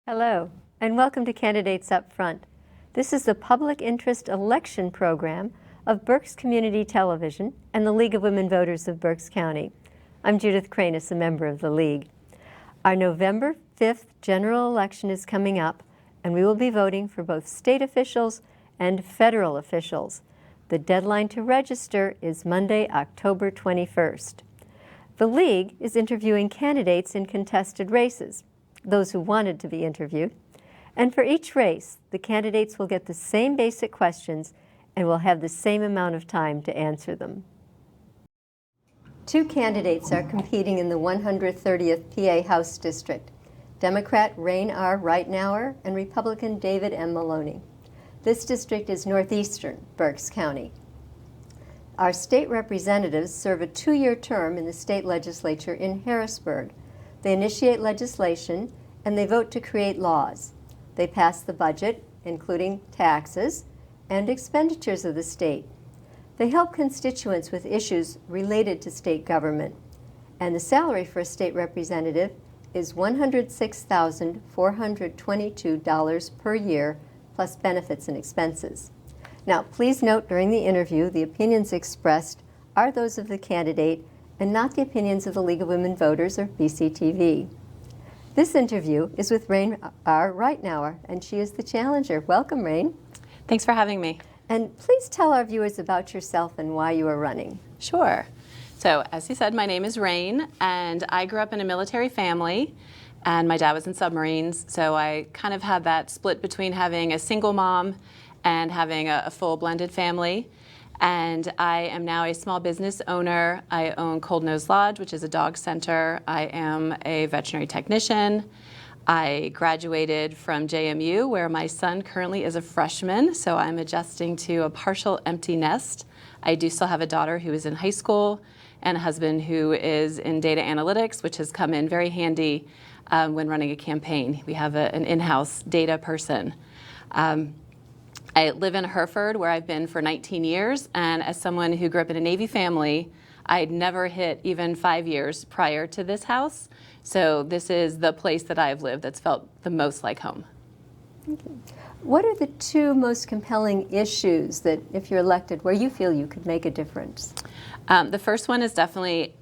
Hello, and welcome to Candidates Up Front. This is the public interest election program of Berks Community Television and the League of Women Voters of Berks County. I'm Judith Cranus, a member of the League. Our November 5th general election is coming up, and we will be voting for both state officials and federal officials. The deadline to register is Monday, October 21st. The League is interviewing candidates in contested races, those who wanted to be interviewed. And for each race, the candidates will get the same basic questions and will have the same amount of time to answer them. Two candidates are competing in the 130th PA House District, Democrat Rain R. Reitenour and Republican David M. Maloney. This district is northeastern Berks County. Our state representatives serve a 2-year term in the state legislature in Harrisburg. They initiate legislation and they vote to create laws. They pass the budget, including taxes and expenditures of the state. They help constituents with issues related to state government. And the salary for a state representative is $106,422 per year, plus benefits and expenses. Now, please note during the interview, the opinions expressed are those of the candidate and not the opinions of the League of Women Voters, or BCTV. This interview is with Rain R. Reitenour, and she is the challenger. Welcome, Rain. Thanks for having me. And please tell our viewers about yourself and why you are running. Sure. So, as you said, my name is Rain, and I grew up in a military family, and my dad was in submarines, so I kind of had that split between having a single mom and having a full blended family. And I am now a small business owner. I own Cold Nose Lodge, which is a dog center. I am a veterinary technician. I graduated from JMU, where my son currently is a freshman, so I'm adjusting to a partial empty nest. I do still have a daughter who is in high school and a husband who is in data analytics, which has come in very handy when running a campaign. We have an in-house data person. I live in Hereford, where I've been for 19 years, and as someone who grew up in a Navy family, I'd never hit even 5 years prior to this house. So this is the place that I've lived that's felt the most like home. Okay. What are the two most compelling issues that, if you're elected, where you feel you could make a difference? The first one is definitely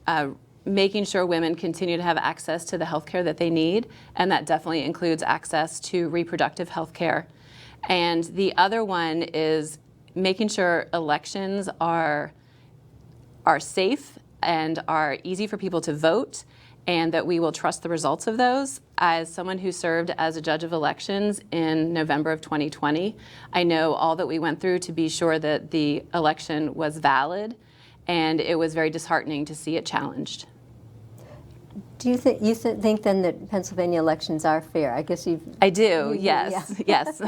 making sure women continue to have access to the health care that they need, and that definitely includes access to reproductive health care. And the other one is making sure elections are safe and are easy for people to vote, and that we will trust the results of those. As someone who served as a judge of elections in November of 2020, I know all that we went through to be sure that the election was valid, and it was very disheartening to see it challenged. Do you think then that Pennsylvania elections are fair? I guess I do, yes, yeah. Yes.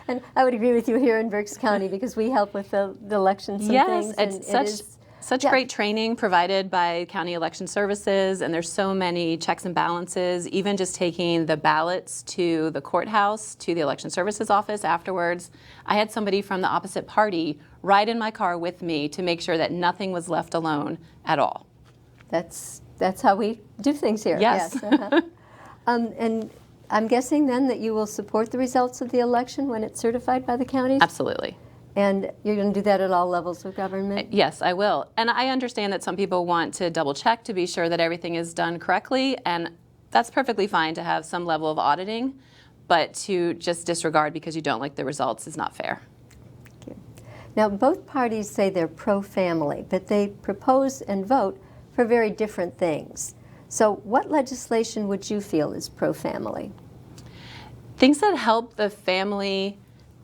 and I would agree with you here in Berks County because we help with the elections and things. Yes, it's such great training provided by county election services, and there's so many checks and balances. Even just taking the ballots to the courthouse, to the election services office afterwards. I had somebody from the opposite party ride in my car with me to make sure that nothing was left alone at all. That's how we do things here. Yes. And I'm guessing then that you will support the results of the election when it's certified by the counties? Absolutely. And you're going to do that at all levels of government? Yes, I will. And I understand that some people want to double check to be sure that everything is done correctly, and that's perfectly fine to have some level of auditing, but to just disregard because you don't like the results is not fair. Thank you. Now, both parties say they're pro-family, but they propose and vote for very different things. So what legislation would you feel is pro-family? Things that help the family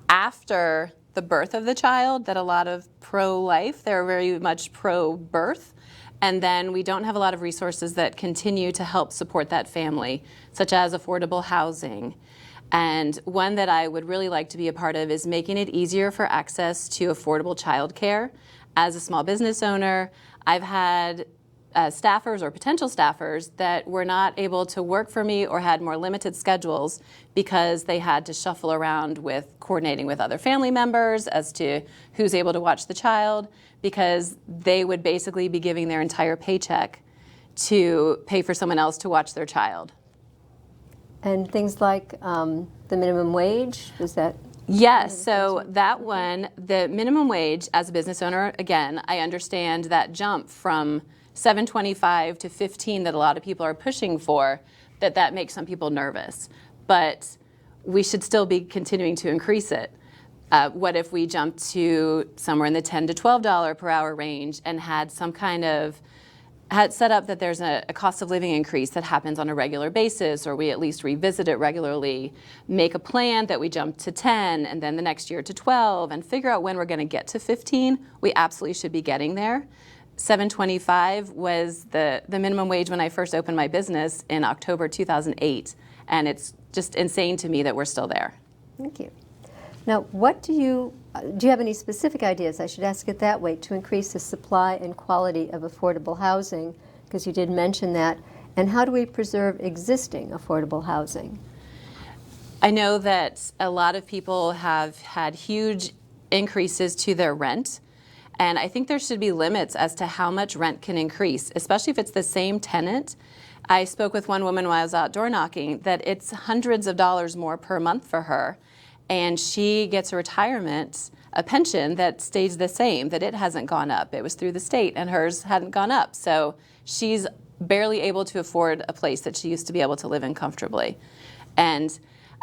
after the birth of the child, that a lot of pro-life, they're very much pro-birth. And then we don't have a lot of resources that continue to help support that family, such as affordable housing. And one that I would really like to be a part of is making it easier for access to affordable childcare. As a small business owner, I've had staffers or potential staffers that were not able to work for me or had more limited schedules because they had to shuffle around with coordinating with other family members as to who's able to watch the child, because they would basically be giving their entire paycheck to pay for someone else to watch their child. And things like the minimum wage, was that? Yes, so that one, the minimum wage as a business owner, again, I understand that jump from $7.25 to $15 that a lot of people are pushing for, that makes some people nervous. But we should still be continuing to increase it. What if we jumped to somewhere in the $10 to $12 per hour range and had some kind of had set up that there's a cost of living increase that happens on a regular basis, or we at least revisit it regularly, make a plan that we jump to 10 and then the next year to 12 and figure out when we're going to get to 15, we absolutely should be getting there. $7.25 was the minimum wage when I first opened my business in October 2008, and it's just insane to me that we're still there. Thank you. Now, what do you have any specific ideas, I should ask it that way, to increase the supply and quality of affordable housing? Because you did mention that. And how do we preserve existing affordable housing? I know that a lot of people have had huge increases to their rent. And I think there should be limits as to how much rent can increase, especially if it's the same tenant. I spoke with one woman while I was out door knocking that it's hundreds of dollars more per month for her. And she gets a pension that stays the same, that it hasn't gone up. It was through the state and hers hadn't gone up. So she's barely able to afford a place that she used to be able to live in comfortably. And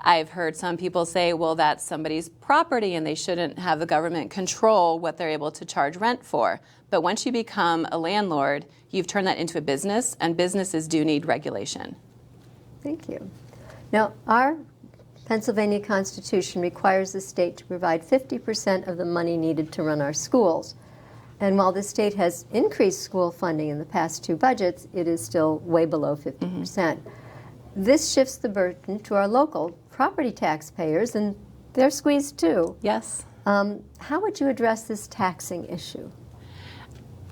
I've heard some people say, well, that's somebody's property and they shouldn't have the government control what they're able to charge rent for. But once you become a landlord, you've turned that into a business, and businesses do need regulation. Thank you. Now, our Pennsylvania Constitution requires the state to provide 50% of the money needed to run our schools. And while the state has increased school funding in the past two budgets, it is still way below 50%. Mm-hmm. This shifts the burden to our local property taxpayers, and they're squeezed too. Yes. How would you address this taxing issue?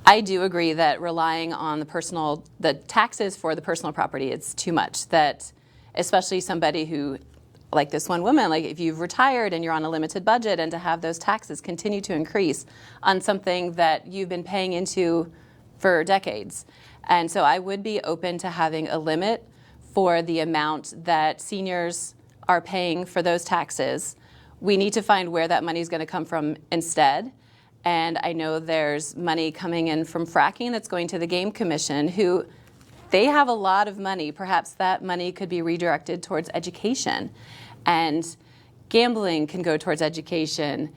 I do agree that relying on the taxes for the personal property, it's too much. That especially somebody who, like this one woman, like if you've retired and you're on a limited budget, and to have those taxes continue to increase on something that you've been paying into for decades. And so I would be open to having a limit for the amount that seniors are paying for those taxes. We need to find where that money is going to come from instead. And I know there's money coming in from fracking that's going to the Game Commission, who they have a lot of money. Perhaps that money could be redirected towards education. And gambling can go towards education,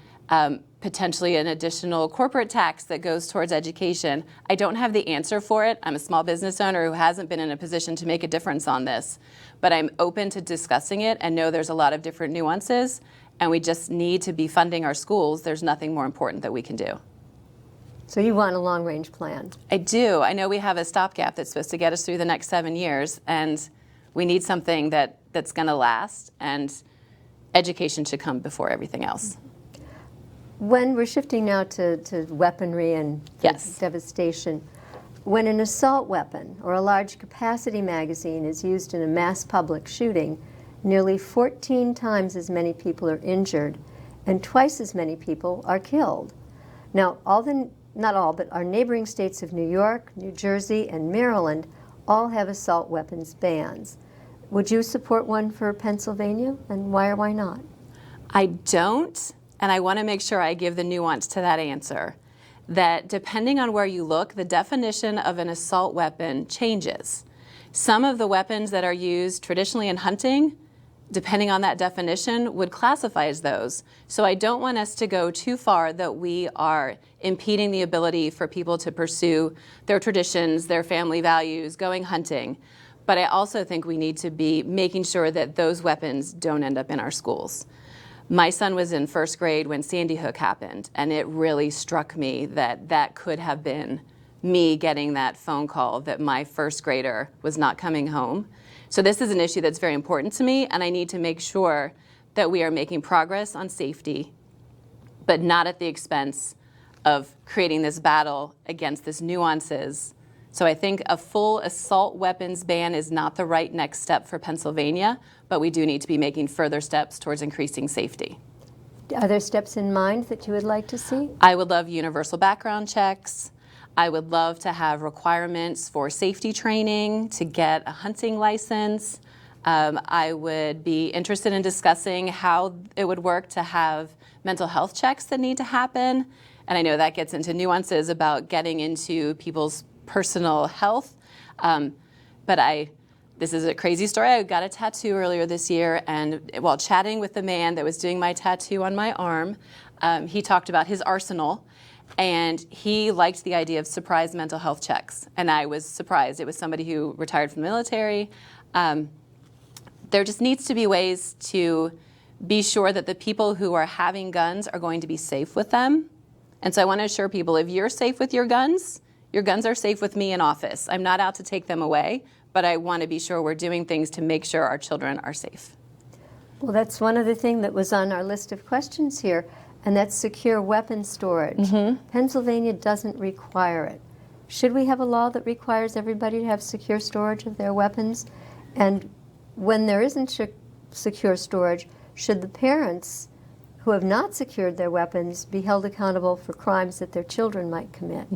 potentially an additional corporate tax that goes towards education. I don't have the answer for it. I'm a small business owner who hasn't been in a position to make a difference on this. But I'm open to discussing it and know there's a lot of different nuances, and we just need to be funding our schools. There's nothing more important that we can do. So you want a long-range plan? I do. I know we have a stopgap that's supposed to get us through the next 7 years, and we need something that's going to last, and education should come before everything else. When we're shifting now to weaponry and Yes. devastation, when an assault weapon or a large capacity magazine is used in a mass public shooting, nearly 14 times as many people are injured and twice as many people are killed. Now, not all, but our neighboring states of New York, New Jersey, and Maryland all have assault weapons bans. Would you support one for Pennsylvania, and why or why not? I don't, and I want to make sure I give the nuance to that answer. That depending on where you look, the definition of an assault weapon changes. Some of the weapons that are used traditionally in hunting, depending on that definition, would classify as those. So I don't want us to go too far that we are impeding the ability for people to pursue their traditions, their family values, going hunting. But I also think we need to be making sure that those weapons don't end up in our schools. My son was in first grade when Sandy Hook happened, and it really struck me that that could have been me getting that phone call that my first grader was not coming home. So this is an issue that's very important to me, and I need to make sure that we are making progress on safety, but not at the expense of creating this battle against these nuances. So I think a full assault weapons ban is not the right next step for Pennsylvania, but we do need to be making further steps towards increasing safety. Are there steps in mind that you would like to see? I would love universal background checks. I would love to have requirements for safety training to get a hunting license. I would be interested in discussing how it would work to have mental health checks that need to happen. And I know that gets into nuances about getting into people's personal health. This is a crazy story. I got a tattoo earlier this year, and while chatting with the man that was doing my tattoo on my arm, he talked about his arsenal, and he liked the idea of surprise mental health checks. And I was surprised. It was somebody who retired from the military. There just needs to be ways to be sure that the people who are having guns are going to be safe with them. And so I want to assure people, if you're safe with your guns are safe with me in office. I'm not out to take them away, but I want to be sure we're doing things to make sure our children are safe. Well, that's one other thing that was on our list of questions here, and that's secure weapon storage. Pennsylvania doesn't require it. Should we have a law that requires everybody to have secure storage of their weapons? And when there isn't secure storage, should the parents who have not secured their weapons be held accountable for crimes that their children might commit?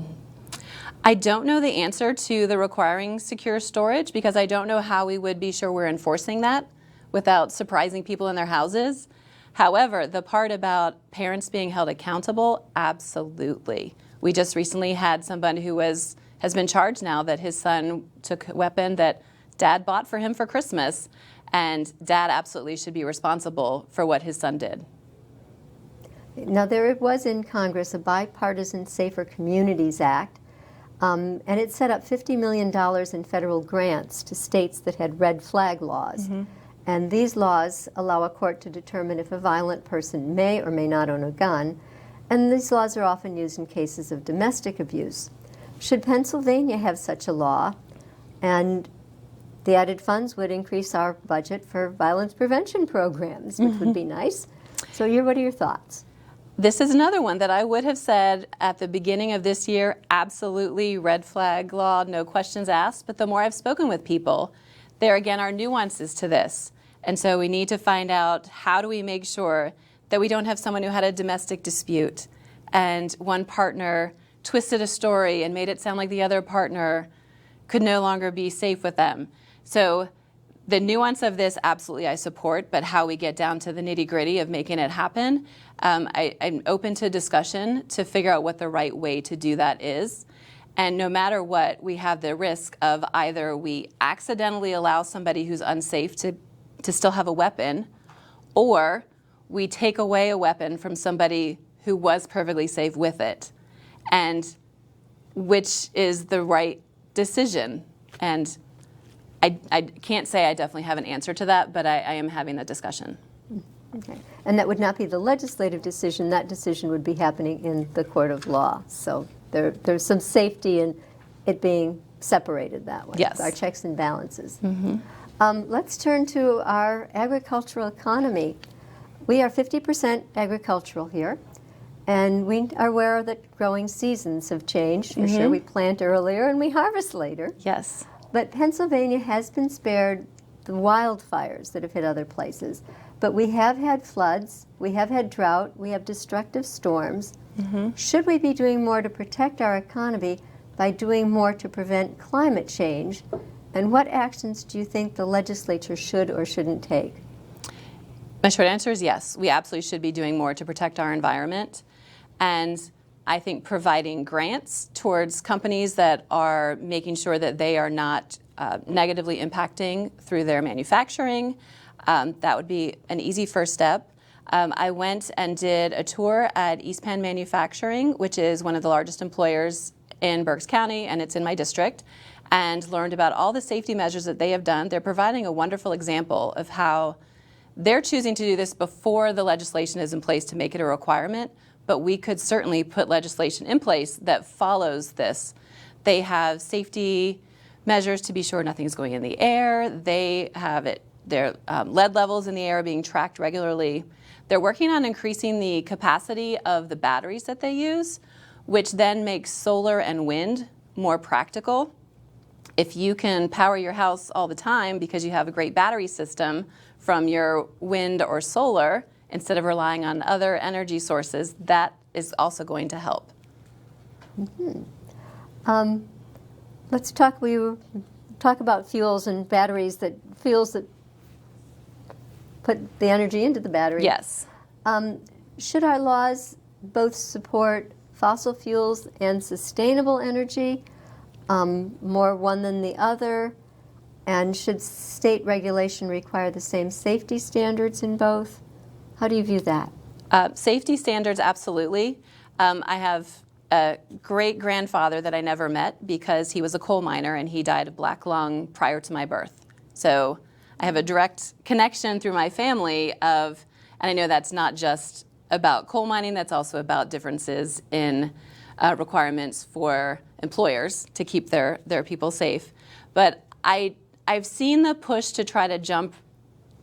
I don't know the answer to the requiring secure storage because I don't know how we would be sure we're enforcing that without surprising people in their houses. However, the part about parents being held accountable, absolutely. We just recently had somebody who has been charged now that his son took a weapon that dad bought for him for Christmas, and dad absolutely should be responsible for what his son did. Now, there was in Congress a bipartisan Safer Communities Act, and it set up $50 million in federal grants to states that had red flag laws. And these laws allow a court to determine if a violent person may or may not own a gun, and these laws are often used in cases of domestic abuse. Should Pennsylvania have such a law? And the added funds would increase our budget for violence prevention programs, which would be nice. So what are your thoughts? This is another one that I would have said at the beginning of this year, absolutely red flag law, no questions asked. But the more I've spoken with people, there again are nuances to this. And so we need to find out, how do we make sure that we don't have someone who had a domestic dispute and one partner twisted a story and made it sound like the other partner could no longer be safe with them. So the nuance of this, absolutely I support, but how we get down to the nitty-gritty of making it happen, I'm open to discussion to figure out what the right way to do that is. And no matter what, we have the risk of either we accidentally allow somebody who's unsafe to still have a weapon, or we take away a weapon from somebody who was perfectly safe with it, and which is the right decision. And I can't say I definitely have an answer to that, but I am having that discussion. Okay. And that would not be the legislative decision. That decision would be happening in the court of law. So there's some safety in it being separated that way. Yes. Our checks and balances. Let's turn to our agricultural economy. We are 50% agricultural here, and we are aware that growing seasons have changed. For sure, we plant earlier and we harvest later. Yes. But Pennsylvania has been spared the wildfires that have hit other places. But we have had floods, we have had drought, we have destructive storms. Should we be doing more to protect our economy by doing more to prevent climate change? And what actions do you think the legislature should or shouldn't take? My short answer is yes. We absolutely should be doing more to protect our environment. And I think providing grants towards companies that are making sure that they are not negatively impacting through their manufacturing, that would be an easy first step. I went and did a tour at East Penn Manufacturing, which is one of the largest employers in Berks County, and it's in my district, and learned about all the safety measures that they have done. They're providing a wonderful example of how they're choosing to do this before the legislation is in place to make it a requirement, but we could certainly put legislation in place that follows this. They have safety measures to be sure nothing is going in the air. They have their lead levels in the air being tracked regularly. They're working on increasing the capacity of the batteries that they use, which then makes solar and wind more practical. If you can power your house all the time because you have a great battery system from your wind or solar, instead of relying on other energy sources, that is also going to help. Let's talk about fuels and batteries, fuels that put the energy into the battery. Yes. Should our laws both support fossil fuels and sustainable energy, more one than the other? And should state regulation require the same safety standards in both? How do you view that? Safety standards, absolutely. I have a great-grandfather that I never met because he was a coal miner and he died of black lung prior to my birth. So I have a direct connection through my family and I know that's not just about coal mining, that's also about differences in requirements for employers to keep their people safe. But I've seen the push to try to jump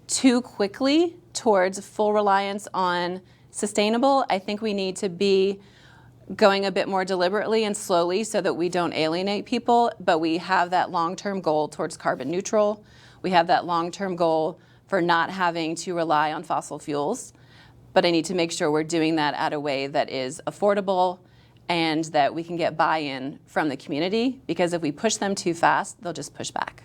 too quickly towards full reliance on sustainable. I think we need to be going a bit more deliberately and slowly so that we don't alienate people, but we have that long-term goal towards carbon neutral. We have that long-term goal for not having to rely on fossil fuels. But I need to make sure we're doing that at a way that is affordable and that we can get buy-in from the community, because if we push them too fast, they'll just push back.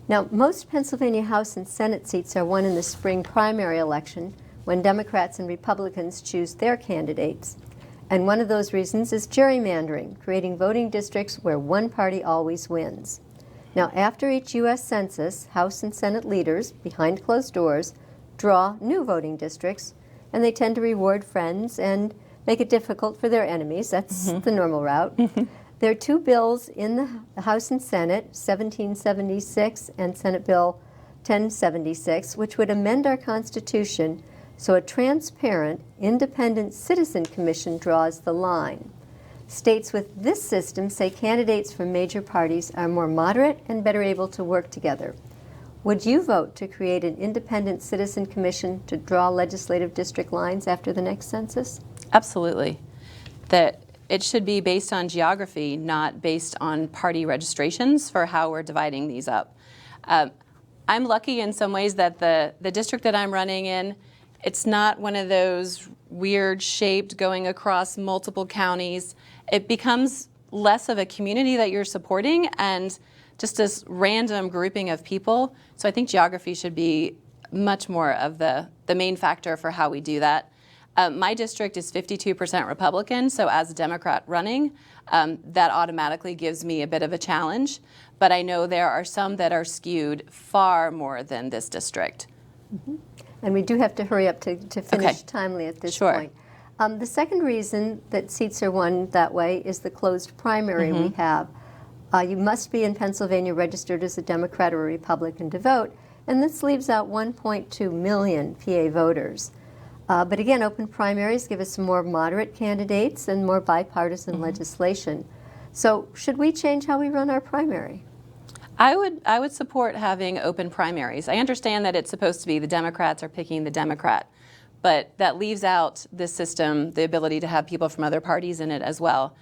Now, most Pennsylvania House and Senate seats are won in the spring primary election when Democrats and Republicans choose their candidates. And one of those reasons is gerrymandering, creating voting districts where one party always wins. Now, after each U.S. Census, House and Senate leaders, behind closed doors, draw new voting districts, and they tend to reward friends and make it difficult for their enemies. That's the normal route. There are two bills in the House and Senate, 1776 and Senate Bill 1076, which would amend our Constitution so a transparent, independent citizen commission draws the line. States with this system say candidates from major parties are more moderate and better able to work together. Would you vote to create an independent citizen commission to draw legislative district lines after the next census? Absolutely. That it should be based on geography, not based on party registrations for how we're dividing these up. I'm lucky in some ways that the district that I'm running in, it's not one of those weird shaped going across multiple counties. It becomes less of a community that you're supporting and just this random grouping of people. So I think geography should be much more of the main factor for how we do that. My district is 52% Republican, so as a Democrat running, that automatically gives me a bit of a challenge. But I know there are some that are skewed far more than this district. Mm-hmm. And we do have to hurry up to finish timely at this point. The second reason that seats are won that way is the closed primary we have. You must be in Pennsylvania registered as a Democrat or a Republican to vote, and this leaves out 1.2 million PA voters. But again, open primaries give us more moderate candidates and more bipartisan legislation. So should we change how we run our primary? I would support having open primaries. I understand that it's supposed to be the Democrats are picking the Democrat, but that leaves out this system the ability to have people from other parties in it as well.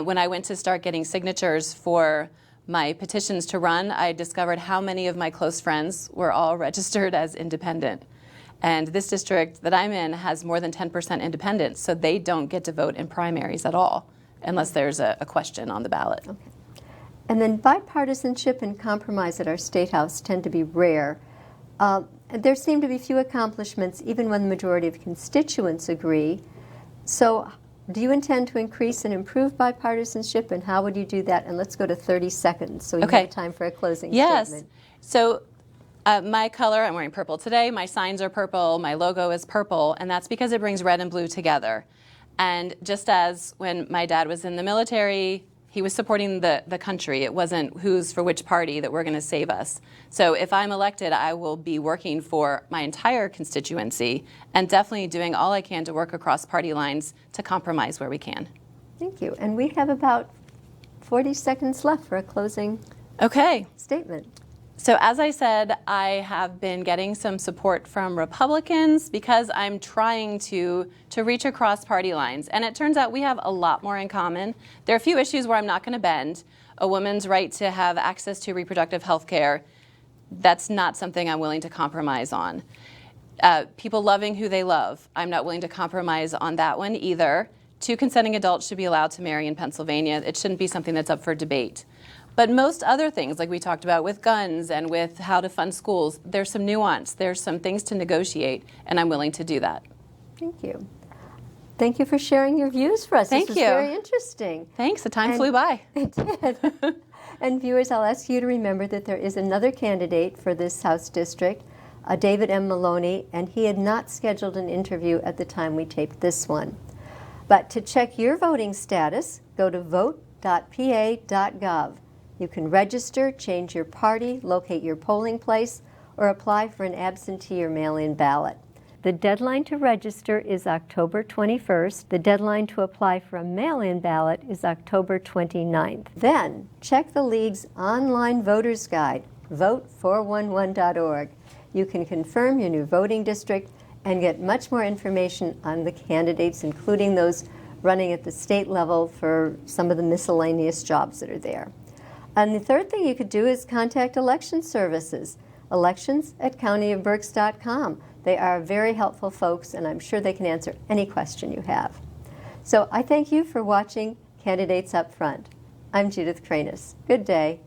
When I went to start getting signatures for my petitions to run, I discovered how many of my close friends were all registered as independent. And this district that I'm in has more than 10% independents, so they don't get to vote in primaries at all unless there's a question on the ballot. Okay. And then bipartisanship and compromise at our State House tend to be rare. There seem to be few accomplishments even when the majority of constituents agree. So do you intend to increase and improve bipartisanship, and how would you do that? And let's go to 30 seconds so we have time for a closing statement. So my color, I'm wearing purple today, my signs are purple, my logo is purple, and that's because it brings red and blue together. And just as when my dad was in the military, he was supporting the country. It wasn't who's for which party that we're going to save us. So if I'm elected, I will be working for my entire constituency and definitely doing all I can to work across party lines to compromise where we can. Thank you. And we have about 40 seconds left for a closing statement. So as I said, I have been getting some support from Republicans because I'm trying to reach across party lines. And it turns out we have a lot more in common. There are a few issues where I'm not going to bend. A woman's right to have access to reproductive health care, that's not something I'm willing to compromise on. People loving who they love, I'm not willing to compromise on that one either. 2 consenting adults should be allowed to marry in Pennsylvania. It shouldn't be something that's up for debate. But most other things, like we talked about with guns and with how to fund schools, there's some nuance, there's some things to negotiate, and I'm willing to do that. Thank you. Thank you for sharing your views for us. Thank This was you. very interesting. Thanks, the time flew by. It did. And viewers, I'll ask you to remember that there is another candidate for this House district, David M. Maloney, and he had not scheduled an interview at the time we taped this one. But to check your voting status, go to vote.pa.gov. You can register, change your party, locate your polling place, or apply for an absentee or mail-in ballot. The deadline to register is October 21st. The deadline to apply for a mail-in ballot is October 29th. Then, check the League's online voters guide, vote411.org. You can confirm your new voting district and get much more information on the candidates, including those running at the state level for some of the miscellaneous jobs that are there. And the third thing you could do is contact election services, elections@countyofberks.com. They are very helpful folks, and I'm sure they can answer any question you have. So I thank you for watching Candidates Up Front. I'm Judith Cranis. Good day.